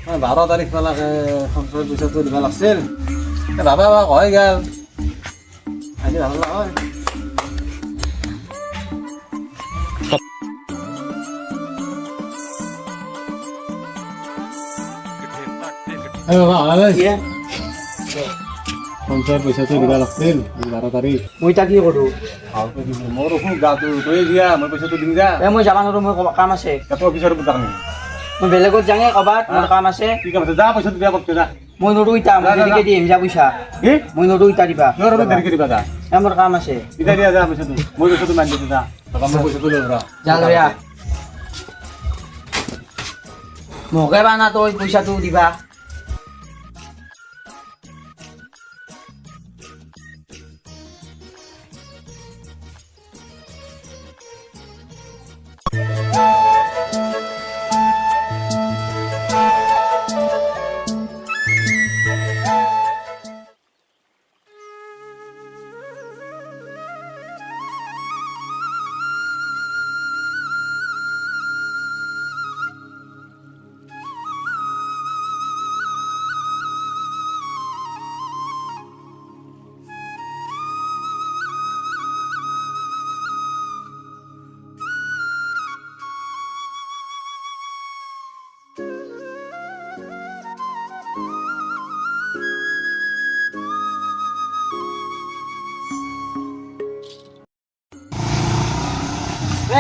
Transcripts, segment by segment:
12 তাৰিখ পেলাকে সঞ্চয় পইচাটো দিব লাগিছিল বাবা বা কয় গেল আজি ভাল নহয় সঞ্চয় পইচাটো দিব লাগিছিল 12 তাৰিখ মই তা কি কৰোঁ মোৰ খুব গাটো তই দিয়া মই পইচাটো দিম যা মই যাব নোৱাৰোঁ মোৰ কাম আছে তাতো অফিচৰ বুজাক নেকি মই বেলেগত যাঙে ক'ৰবাত মোৰ কাম আছে কি কাম আছে যা পইচাটো দিয়া কৰতে যা মই নোৱাৰোঁ ইতা মই দেৰিকৈ দিম যা পইচা কি মই নোৱাৰোঁ ইতা দিবা তোৰ আৰু দেৰিকে দিবা যা মোৰ কাম আছে ইতা দিয়া যা পইচাটো মই পইচাটো মাৰি দিম যা বাবা মই পইচাটো লৈ ৰা যা লৈ আহ মোকে বানা তই পইচাটো দিবা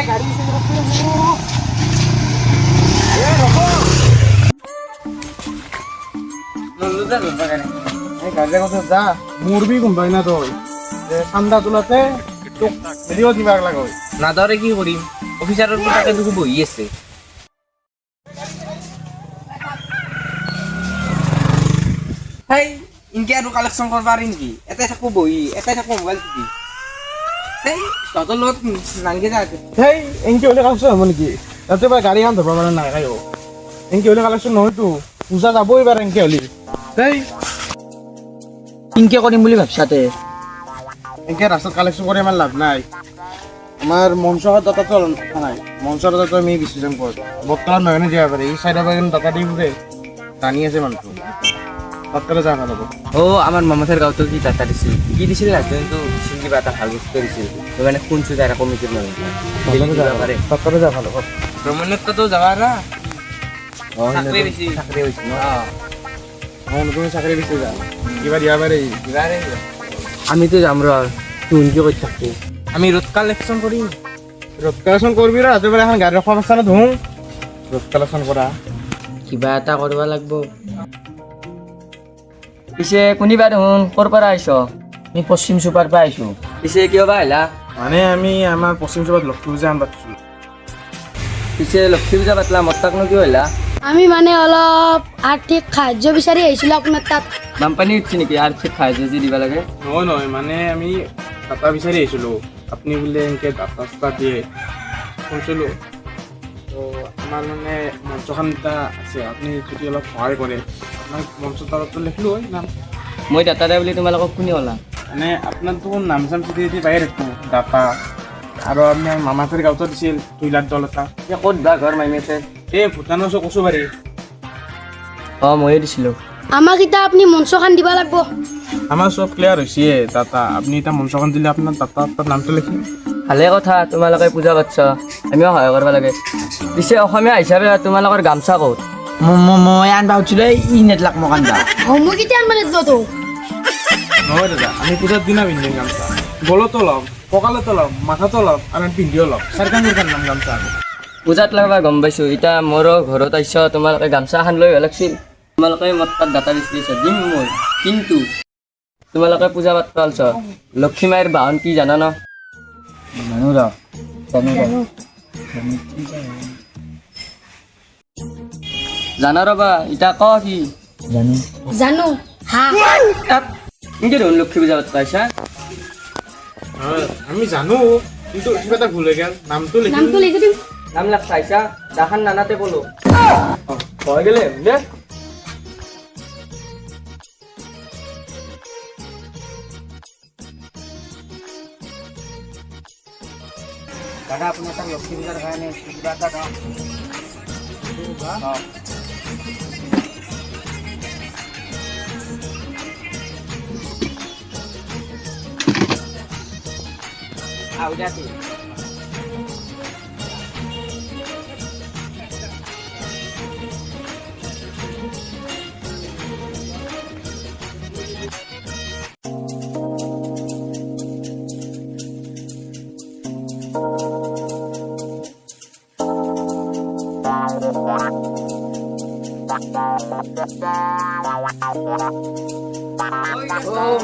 গাড়ী যা মুরবি কোনবাই না তই ঠান্ডা তোলাতে তোক ভিডিও দিবা লাগে নাদৰে কি কৰিম অফিচাৰৰ তাকে দুখো বহি আছে হেই ইনকে আৰু কালেকশ্যন কৰিব পাৰি নেকি এটাই থাকো বহি এটাই থাকো মোবাইল টিপি হেই তহঁতৰ লগত নাংগে যা সেই এনকে হলে কালেকশন হব নেকি তাতে বা গাড়ী এখন ধরবা মানে নাই কাইও এনকে হলে কালেকশন নহয়তো পূজা যাবো এবার এনকে হলি সেই ইনকে কৰিম বুলি ভাবছাতে এনকে রাস্তাত কালেকশন করে আমার লাভ নাই আমার মঞ্চর দাতা তো নাই মঞ্চর দাতা আমি ডিসিশন কর বর্তমান নয়নে যাওয়া পারে এই সাইডে বাগান দাতা দিই বুঝে টানি আছে মানুষ তৎকালে যা ভালো অ আমাৰ মামাথাৰ গাঁৱতো কি টাটা দিছিল কি দিছিল নাজানো কিন্তু দিছিল কিবা এটা ভাল বস্তু দিছিল মানে শুনছো তাৰা কমিটিৰ মানুহ পাৰে তৎকালে যা ভালো ভ্ৰমণততো যাবা না চাকৰি বেছি চাকৰি হৈছে ন তুমি চাকৰি দিছে যা কিবা দিয়া পাৰে আমিতো যাম ৰ তুন কি কৰি থাকো আমি ৰোড কালেকশ্যন কৰিম ৰোড কালেকশন কৰবি ৰা তুই এখন গাড়ি ৰকম আছে না ধুম ৰোড কালেকশন কৰা কিবা এটা কৰিব লাগিব পিছে কোনিবা দেখোন ক'ৰ পৰা আহিছ আমি পশ্চিম চুপাৰ পৰা আহিছোঁ পিছে কিয় বা আহিলা মানে আমি আমাৰ পশ্চিম চবত লক্ষ্মী পূজা আনবা পিছে লক্ষী পূজা পাতলা মোৰ তাকনো কিয় আহিলা আমি মানে অলপ আৰ্থিক সাহায্য বিচাৰি আহিছিলোঁ আপোনাৰ তাত বানপানী উঠিছে নেকি আৰ্থিক সাহায্য যি দিব লাগে নহয় নহয় মানে আমি দাতা বিচাৰি আহিছিলোঁ আপুনি বোলে এনেকৈ দাতা চাতা দিয়ে শুনিছিলোঁ তো আমাৰ মানে মঞ্চখন এটা আছে আপুনি যদি অলপ সহায় কৰে আপোনাক মঞ্চ তলতো লিখিলোঁ হয় নাম মই দাতাৰে বুলি তোমালোকক কোনে ক'লা মানে আপোনাৰতো নাম চাম চিঠি চিঠি পাই থাকোঁ দাতা আৰু আপোনাৰ মামাহঁতৰ গাঁৱতো দিছিল 2 লাখ দল এটা এতিয়া ক'ত বা ঘৰ মাইমেছে এই ভূটানৰ ওচৰ কচুবাৰী অঁ ময়ো দিছিলোঁ আমাক এতিয়া আপুনি মঞ্চখন দিব লাগিব আমাৰ চব ক্লিয়াৰ হৈছে দাতা আপুনি এতিয়া মঞ্চখন দিলে আপোনাৰ দাতাৰ নামটো লিখিম ভালে কথা তোমালোকে পূজা পাতছ আমিও সহায় কৰিব লাগে পিছে অসমীয়া হিচাপে তোমালোকৰ গামচা ক'ত মই আনবা উঠিলোঁ ই নেটলাক মোক আনবা মোক এতিয়া মানে দিবতো নহয় দাদা আমি পূজাৰ দিনা পিন্ধিম গামচা গলতো ল'ম কঁকালতো ল'ম মাথাতো ল'ম আৰু পিন্ধিও ল'ম চাৰিখন নাম গামচা পূজাত লাগবা গম পাইছোঁ এতিয়া মোৰো ঘৰত আহিছ তোমালোকে গামচা এখন লৈ লাগছিল তোমালোকে মোৰ তাত দাতা বিচাৰিছ দিম মই কিন্তু তোমালোকে পূজা পাতব আলছ লক্ষী মাইৰ বাহন কি জানা ন জানো ৰ জানা ৰ'বা এতিয়া ক কি জানো হা এনেকৈ দেখোন লক্ষী পূজা পাতব আহিছা আমি জানো কিন্তু কিবা এটা ভুল হৈ গ'ল নামটো নামটো লিখি দিম নাম লাগ চাইছা দাখান নানাতে ক'লো হৈ গ'লে দে দাদা আপোনাৰ তাত লক্ষী পূজাৰ কাৰণে কিবা এটা আউজাতে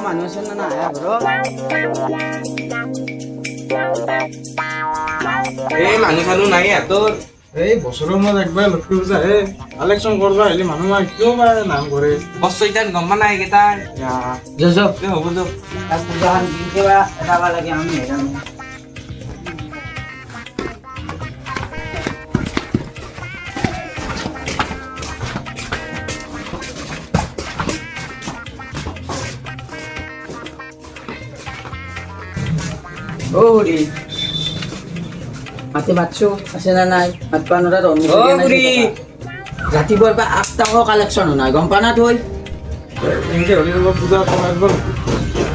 মানুহ আছে না ঘৰত এই মানুহ চানুহ নাই তোৰ এই বছৰৰ মূৰত একবাৰ লক্ষ্মী পূজা হে কালেকশ্যন কৰিব আহিলে মানুহ কিয় বা নাম কৰে বস্তু এতিয়া গম পোৱা নাই এইকেইটা হ'ব দিয়ক পূজাখন দিন কিবা এটাব লাগে আমি নেজানো Uri. Mati matsu, kasi nanay. At paano na doon? Uri! Jati bol pa, akta ko collection na. Gompa na doy. এনেকে হলে পূজা একবার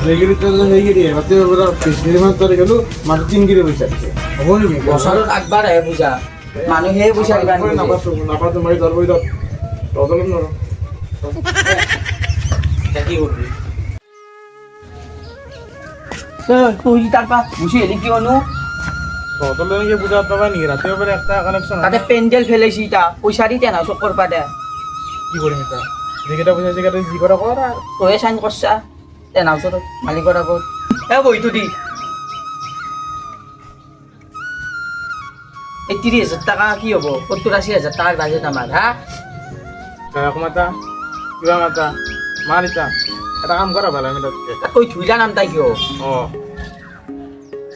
রেগুলিতে হয়ে রাতে পিছগিরি মাছ ধরে গেল মাত্র 3 গিরি পয়সা দিচ্ছে হব নাকি বছৰত একবাৰ আহে পূজা মানুহে পইচা দিবা নাপাতো মাৰি ধৰবই ধৰ তদলম নৰ কি কৰবি তুই তাৰপা বুঝি এলি কিয়নো তদলে নাকি পূজা পাবা নাকি ৰাতে এবাৰে একটা কালেকশন তাতে পেন্ডেল ফেলেছি ইটা পইচা দিতে না চক্কৰ পা দে কি কৰিম এটা যেটা পয়সা যেটা জি কৰা কৰ আৰ তয়ে চাইন কৰছা তে নাওছ মালিকৰ আগত এ বহিটো দি 30,000 টাকা কি হ'ব 70,000 টাকাৰ বাজেট আমাৰ হা গায়ক মাতা কিবা মাতা মারিতা এটা কাম করা ভালো আমি তাতে কই ধুইলা নাম তাই কিয়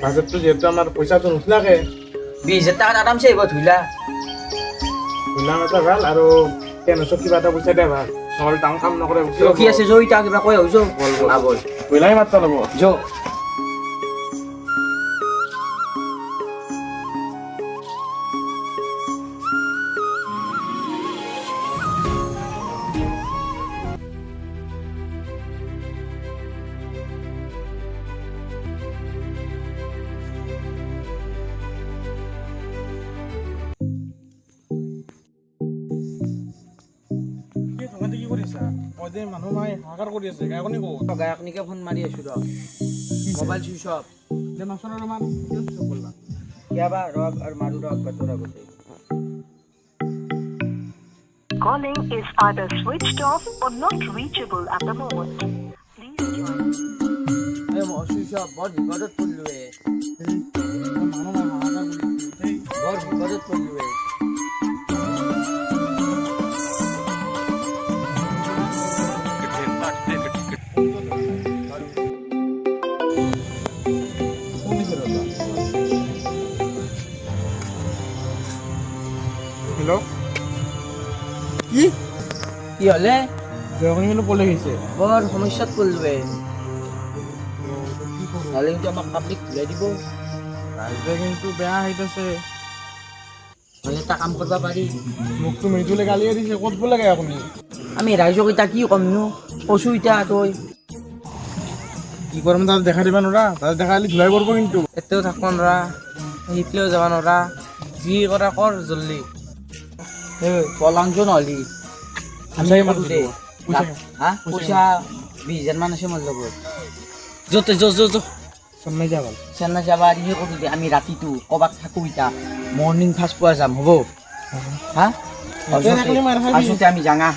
বাজেটটো যেহেতু আমার পয়সা তো নুঠলাকে 20,000 টাকা আৰামছে আহিব ধুইলা বুঝলাম এটা ভাল আৰু কেনেছো কিবা এটা পইচা দিয়া ভাল নহলে টাউন কাম নকৰে ৰখি আছে জয়িতা কিবা কৈ আছো বল বুঝলাই মাত্ৰা ল'ব যো কি কৰিছা মই যে মানুহ মাই হাকাৰ কৰি আছে গায়কনি ক'ত গায়কনিকে ফোন মাৰি আছো ৰ মোবাইল চুইচ অফ যে মাছনৰ মান কি কৰিলা কিবা ৰক আৰু মাৰু ৰক বাটৰ আগতে Calling is either switched off or not reachable at the moment. Please join. এই মই চুইচ অফ বৰ বিপদত পৰিলোৱে মানুহ মাই হাকাৰ কৰি আছে বৰ বিপদত পৰিলোৱে হেল্ল' কি হলে গায়কনি কিন্তু পলে গৈছে বৰ সমস্যাত পৰিলোৱে নহ'লে কিন্তু আমাক পাব্লিক ঘূৰাই দিব ৰাইজে কিন্তু বেয়া হৈছে নহ'লে এটা কাম কৰিব পাৰি মোকতো মৃদুলে গালিয়ে দিছে ক'ত বোলে গায়কনি আমি ৰাইজক এতিয়া কি ক'মনো কৈছোঁ এতিয়া তই কি কৰিম তাত দেখা দিবা নোৱাৰা তাত দেখালে ধুলাই কৰিব কিন্তু এতেও থাকিব নোৱাৰা সিফালেও যাব নোৱাৰা যি কৰা কৰ জল্দি পলাংটো নহ'লি পইচা 20,000 মান আছে মোৰ লগত য'তে চেন্নাই যাব চেন্নাই যাবা সেই কৰোঁ দে আমি ৰাতিটো ক'ৰবাত থাকোঁ এতিয়া মৰ্ণিং ফাৰ্ষ্ট পোৱা যাম হ'ব হা আমি আমি যাঙা